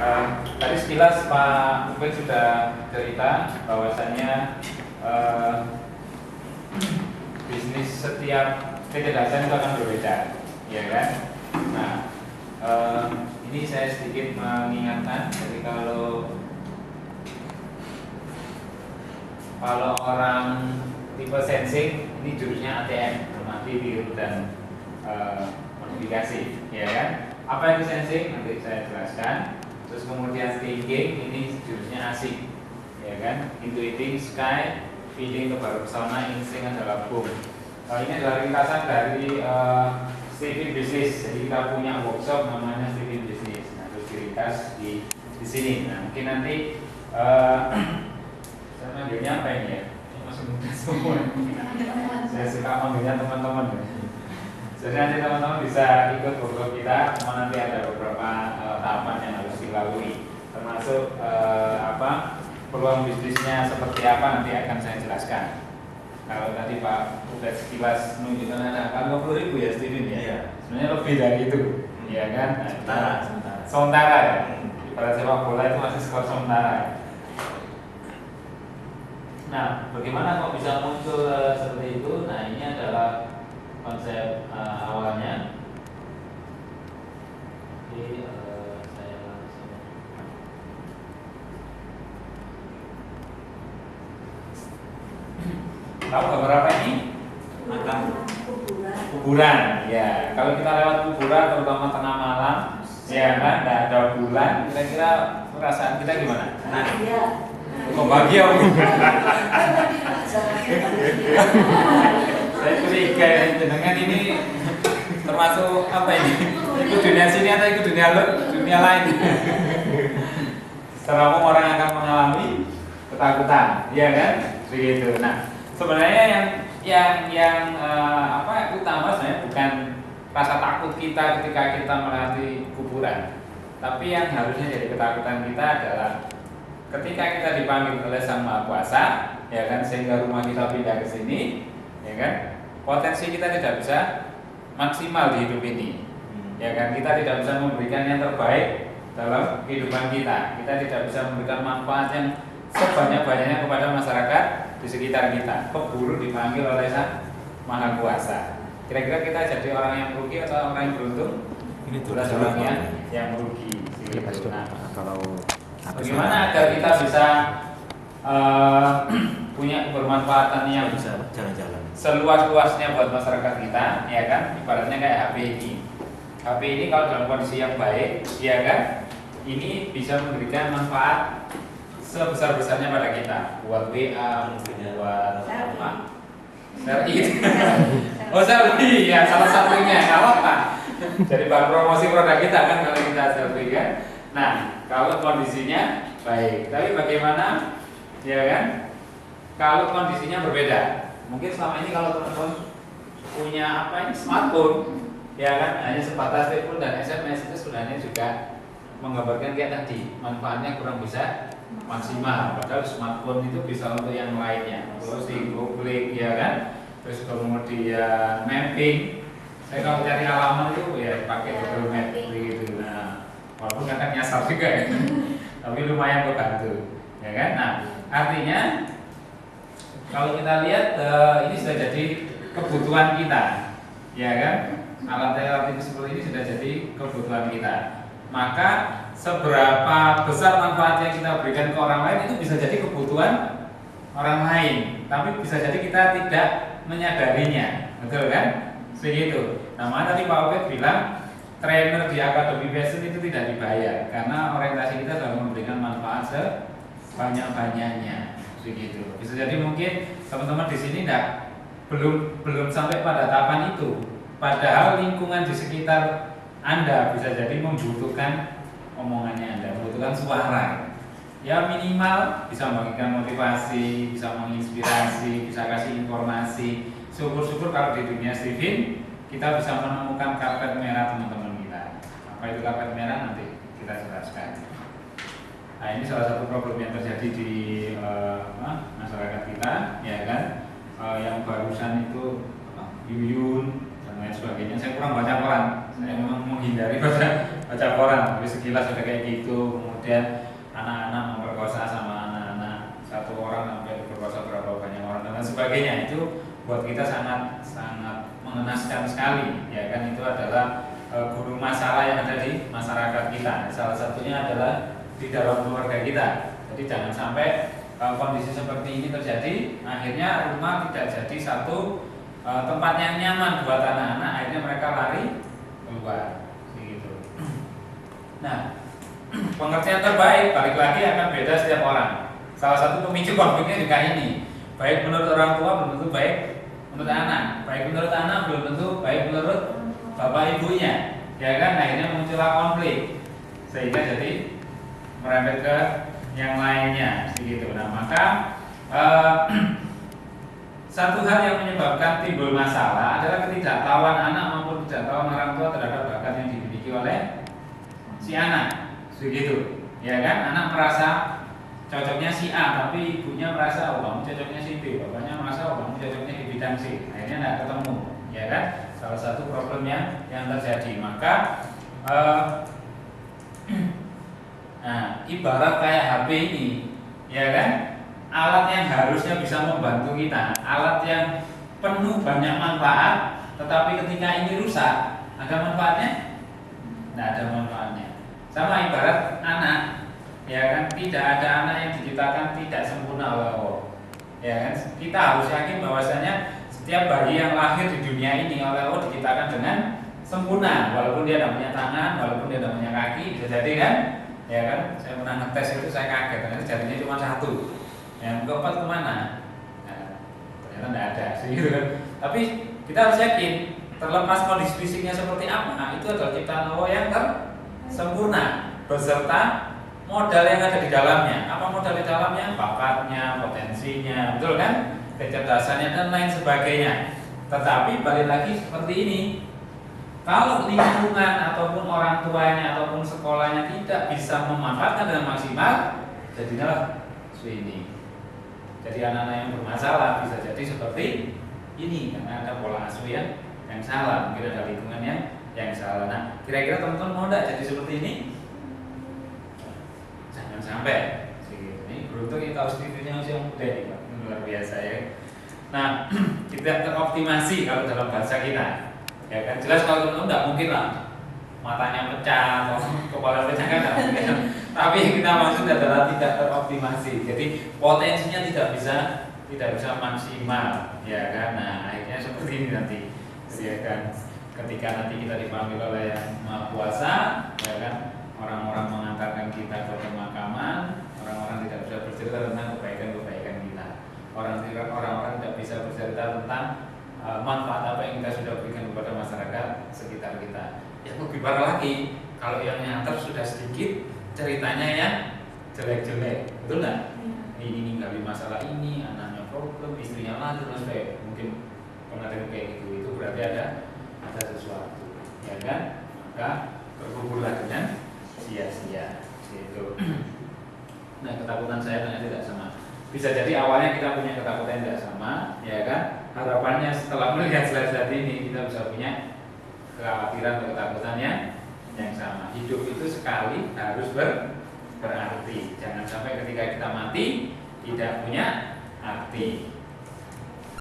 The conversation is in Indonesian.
Tadi sekilas Pak Ubed sudah cerita bahwasannya bisnis setiap PT Dasan itu akan berbeda, ya kan? Nah, ini saya sedikit mengingatkan, jadi kalau orang tipe sensing ini jurusnya ATM, amati, tiru dan modifikasi, ya kan? Apa itu sensing? Nanti saya jelaskan. Terus kemudian thinking, ini jurusnya asik, ya kan? Intuiting, sky, feeling, kebaru pesona, insting adalah boom. Ini adalah ringkasan dari Steven Business. Jadi kita punya workshop namanya Steven Business. Nah, terus diringkas di sini. Nah, mungkin nanti saya manggilnya apa ini ya? Masuk muda semua. Saya suka manggilnya teman-teman. Jadi nanti teman-teman bisa ikut workshop kita. Cuma nanti ada beberapa tahapan yang harus dilalui, termasuk peluang bisnisnya seperti apa nanti akan saya jelaskan. Kalau tadi Pak udah sekilas menunjukkan ada 50.000 ya Steven ya. Sebenarnya lebih dari itu, ya kan? Sementara ya. Pada sepak bola itu masih skor sementara. Nah, bagaimana kok bisa muncul seperti itu? Nah, ini adalah konsep awalnya. Jadi saya langsung tahu gambar apa ini? Makam kuburan. Ya, kalau kita lewat kuburan terutama tengah malam, ya kan, ada bulan, kira-kira perasaan kita gimana? Nah, kok bahagia? Saya curiga dengan ini termasuk apa ini? Itu dunia sini atau itu dunia lain? Secara umum orang akan mengalami ketakutan, ya kan? Begitu. Nah, sebenarnya yang utama sebenarnya bukan rasa takut kita ketika kita melewati kuburan, tapi yang harusnya jadi ketakutan kita adalah ketika kita dipanggil oleh Sang Maha Kuasa, ya kan, sehingga rumah kita pindah ke sini, ya kan, potensi kita tidak bisa maksimal di hidup ini, ya kan, kita tidak bisa memberikan yang terbaik dalam kehidupan kita, kita tidak bisa memberikan manfaat yang sebanyak-banyaknya kepada masyarakat di sekitar kita. Keburu dipanggil oleh Sang Maha Kuasa. Kira-kira kita jadi orang yang merugi atau orang yang beruntung? Ini jelas orang yang merugi. Nah, kalau bagaimana agar kita bisa punya kebermanfaatan yang bisa jalan-jalan seluas-luasnya buat masyarakat kita, ya kan? Ibaratnya kayak HP ini. HP ini kalau dalam kondisi yang baik, ya kan, ini bisa memberikan manfaat sebesar-besarnya pada kita, buat WA, buat apa? Selfie. Oh, selfie, ya salah satunya. Kalau apa? Jadi bahan promosi produk kita kan kalau kita selfie kan. Nah, kalau kondisinya baik, tapi bagaimana, ya kan? Kalau kondisinya berbeda, mungkin selama ini kalau teman-teman punya smartphone, ya kan, hanya sebatas telepon dan SMS, itu sebenarnya juga menggambarkan kayak tadi, manfaatnya kurang bisa maksimal. Padahal smartphone itu bisa untuk yang lainnya, browsing, googling, ya kan, terus kemudian mapping. Saya kalau cari halaman itu ya pakai Google Map gitu. Nah, walaupun kadang nyasar juga ya, tapi lumayan membantu, ya kan. Nah, artinya kalau kita lihat ini sudah jadi kebutuhan kita, ya kan. Alat-alat itu seperti ini sudah jadi kebutuhan kita. Maka seberapa besar manfaat yang kita berikan ke orang lain itu bisa jadi kebutuhan orang lain, tapi bisa jadi kita tidak menyadarinya, betul kan? Begitu. Namanya tadi Pak Ubed bilang trainer di Akademi Fashion itu tidak dibayar karena orientasi kita sudah memberikan manfaat sebanyak-banyaknya, begitu. Bisa jadi mungkin teman-teman di sini belum sampai pada tahapan itu, padahal lingkungan di sekitar Anda bisa jadi membutuhkan omongannya Anda, membutuhkan suara. Ya minimal bisa memberikan motivasi, bisa menginspirasi, bisa kasih informasi. Syukur-syukur kalau di dunia Steven kita bisa menemukan karpet merah teman-teman kita. Apa itu karpet merah nanti kita jelaskan. Nah, ini salah satu problem yang terjadi di masyarakat kita, ya kan? Yang barusan itu Yuyun dan lain sebagainya. Saya kurang baca koran. Saya memang menghindari baca baca koran, tapi sekilas udah kayak gitu. Kemudian anak-anak memperkosa sama anak-anak, satu orang sampai diperkosa berapa banyak orang dan lain sebagainya. Itu buat kita sangat sangat mengenaskan sekali, ya kan. Itu adalah gunung masalah yang ada di masyarakat kita. Salah satunya adalah di dalam keluarga kita. Jadi jangan sampai kondisi seperti ini terjadi, akhirnya rumah tidak jadi satu tempat yang nyaman buat anak-anak, akhirnya mereka lari keluar, gitu. Nah, pengertian terbaik balik lagi akan beda setiap orang. Salah satu pemicu konfliknya juga ini. Baik menurut orang tua belum tentu baik menurut anak, baik menurut anak belum tentu baik menurut bapak ibunya, ya kan. Akhirnya muncullah konflik sehingga jadi merembet ke yang lainnya, begitu. Nah, maka satu hal yang menyebabkan timbul masalah adalah ketidaktahuan anak maupun ketidaktahuan orang tua terhadap bakat yang dimiliki oleh si anak, begitu, ya kan. Anak merasa cocoknya si A, tapi ibunya merasa oh kamu cocoknya si B, bapaknya merasa oh kamu cocoknya di bidang C, akhirnya tidak ketemu, ya kan. Salah satu problemnya yang terjadi. Maka nah, ibarat kayak HP ini, ya kan, alat yang harusnya bisa membantu kita, alat yang penuh banyak manfaat, tetapi ketika ini rusak, ada manfaatnya? Tidak ada manfaatnya. Sama ibarat anak, ya kan, tidak ada anak yang diciptakan tidak sempurna oleh Allah, ya kan. Kita harus yakin bahwasanya setiap bayi yang lahir di dunia ini oleh Allah diciptakan dengan sempurna, walaupun dia tidak punya tangan, walaupun dia tidak punya kaki, bisa jadi kan. Ya kan, saya pernah ngetes itu saya kaget, ternyata jarinya cuma satu, yang keempat kemana? Nah, ternyata tidak ada, gitu kan. Tapi kita harus yakin, terlepas kondisi fisiknya seperti apa, itu adalah ciptaan Allah yang sempurna, beserta modal yang ada di dalamnya. Apa modal di dalamnya? Bakatnya, potensinya, betul kan? Kecerdasannya dan lain sebagainya. Tetapi balik lagi seperti ini. Kalau lingkungan ataupun orang tuanya ataupun sekolahnya tidak bisa memanfaatkan dengan maksimal, jadilah ini. Jadi anak-anak yang bermasalah bisa jadi seperti ini karena ada pola asuh yang salah, mungkin ada lingkungan yang salah. Nah, kira-kira teman-teman mau enggak jadi seperti ini? Jangan sampai. Ini beruntung kita audiensnya usia muda nih, Pak. Luar biasa ya. Nah, kita teroptimasi kalau dalam bahasa kita. Ya kan, jelas kalau teman-teman tidak mungkin lah matanya pecah atau kepala pecah kan tidak mungkin. Tapi yang kita maksud adalah tidak teroptimasi. Jadi potensinya tidak bisa maksimal, ya kan. Nah, akhirnya seperti ini nanti, ya kan. Ketika nanti kita dipanggil oleh Yang Maha Kuasa, ya kan, orang-orang mengantarkan kita ke pemakaman, orang-orang tidak bisa bercerita tentang kebaikan-kebaikan kita. Orang-orang tidak bisa bercerita tentang manfaat apa yang kita sudah berikan kepada masyarakat sekitar kita. Yang lebih parah lagi, kalau yang nyantar sudah sedikit, ceritanya yang jelek-jelek, betul nggak? Ini ninggalin masalah ini, anaknya problem, istrinya lagi, terus kayak mungkin pernah dengar kayak gitu. Itu berarti ada sesuatu, ya kan? Maka terkuburlah dengan sia-sia. Gitu. Nah, ketakutan saya ternyata tidak sama. Bisa jadi awalnya kita punya ketakutan yang tidak sama, ya kan? Harapannya setelah melihat slide ini kita bisa punya kekhawatiran atau ketakutan yang sama. Hidup itu sekali harus berarti. Jangan sampai ketika kita mati tidak punya arti.